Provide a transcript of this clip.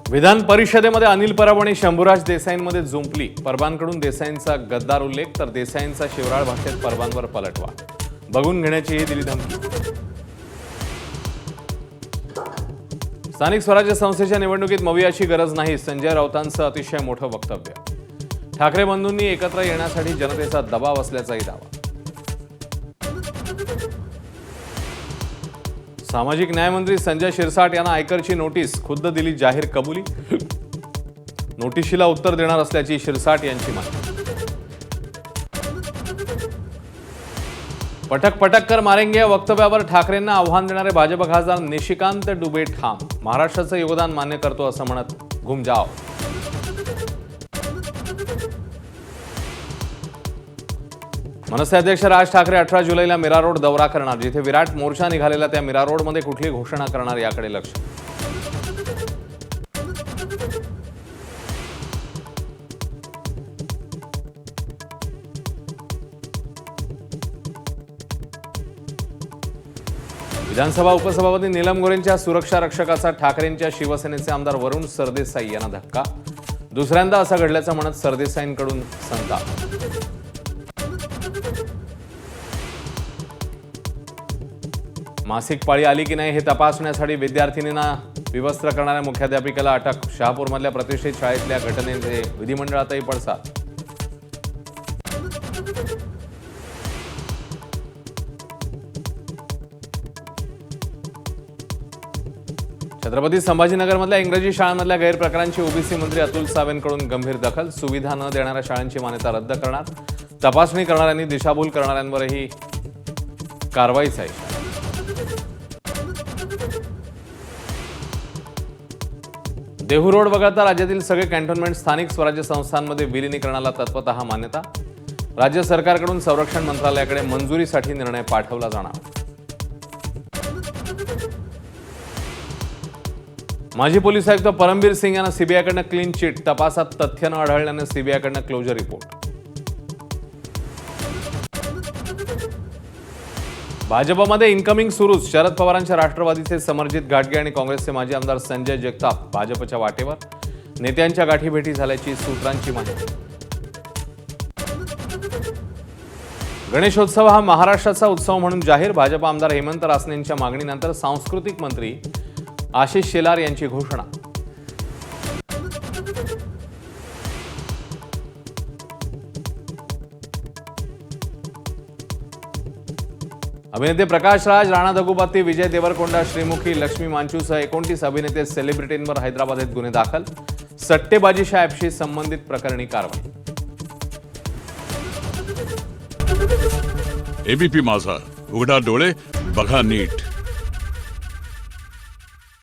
विधान परिषदेमध्ये अनिल परब आणि शंभूराज देसाईंमध्ये जुंपली। परबांकडून देसाईंचा गद्दार उल्लेख तर देसाईंचा शिवराळ भाषेत परबांवर पलटवा। बघून घेण्याचीही दिली धमकी। स्थानिक स्वराज्य संस्थेच्या निवडणुकीत मवियाची गरज नाही, संजय राऊतांचं अतिशय मोठं वक्तव्य। ठाकरे बंधूंनी एकत्र येण्यासाठी जनतेचा दबाव असल्याचाही दावा। सामाजिक न्यायमंत्री संजय शिरसाट यांना आयकरची नोटीस, खुद्द दिली जाहीर कबुली। नोटिशीला उत्तर देणार असल्याची शिरसाट यांची माहिती। पटक पटक कर मारेंगे या वक्तव्यावर ठाकरेंना आव्हान देणारे भाजप खासदार निशिकांत दुबे ठाम। महाराष्ट्राचं योगदान मान्य करतो असं म्हणत घुमजाव। मनसे अध्यक्ष राज ठाकरे 18 जुलैला मीरा रोड दौरा करणार। जिथे विराट मोर्चा निघालेला त्या मीरा रोडमध्ये कुठली घोषणा करणार याकडे लक्ष। विधानसभा उपसभापती नीलम गोरेंच्या सुरक्षा रक्षकाचा ठाकरेंच्या शिवसेनेचे आमदार वरुण सरदेसाई यांना धक्का। दुसऱ्यांदा असं घडल्याचं म्हणत सरदेसाईंकडून संताप। मासिक पाळी आली की नाही हे तपासण्यासाठी विद्यार्थिनींना विवस्त्र करणाऱ्या मुख्याध्यापिकेला अटक। शहापूरमधल्या प्रतिष्ठित शाळेतल्या घटनेचे विधिमंडळातही पडसाद। छत्रपती संभाजीनगरमधल्या इंग्रजी शाळांमधल्या गैरप्रकारांची ओबीसी मंत्री अतुल सावेंकडून गंभीर दखल। सुविधा न देणाऱ्या शाळांची मान्यता रद्द करणार। तपासणी करणाऱ्यांनी दिशाभूल करणाऱ्यांवरही कारवाईचा इशारा। देहू रोड वगळता राज्यातील सगळे कॅन्टोन्मेंट स्थानिक स्वराज्य संस्थांमध्ये विलीनीकरणाला तत्वतः मान्यता। राज्य सरकारकडून संरक्षण मंत्रालयाकडे मंजुरीसाठी निर्णय पाठवला जाणार। माजी पोलीस आयुक्त परमबीर सिंग यांना सीबीआयकडनं क्लीन चिट। तपासात तथ्य न आढळल्यानं सीबीआयकडनं क्लोजर रिपोर्ट। भाजपमध्ये इनकमिंग सुरूच। शरद पवारांच्या राष्ट्रवादीचे समरजित घाटगे आणि काँग्रेसचे माजी आमदार संजय जगताप भाजपच्या वाटेवर। नेत्यांच्या गाठीभेटी झाल्याची सूत्रांची माहिती। गणेशोत्सव हा महाराष्ट्राचा उत्सव म्हणून जाहीर। भाजप आमदार हेमंत रासनेंच्या मागणीनंतर सांस्कृतिक मंत्री आशिष शेलार यांची घोषणा। अभिनेते प्रकाश राज, राणा दगुबाती, विजय देवरकोंडा, श्रीमुखी, लक्ष्मी मांचूसह 29 अभिनेते सेलिब्रिटींवर हैदराबादेत गुन्हे दाखल। सट्टेबाजीच्या ॲपशी संबंधित प्रकरणी कारवाई। एबीपी माझा, उघडा डोळे बघा नीट।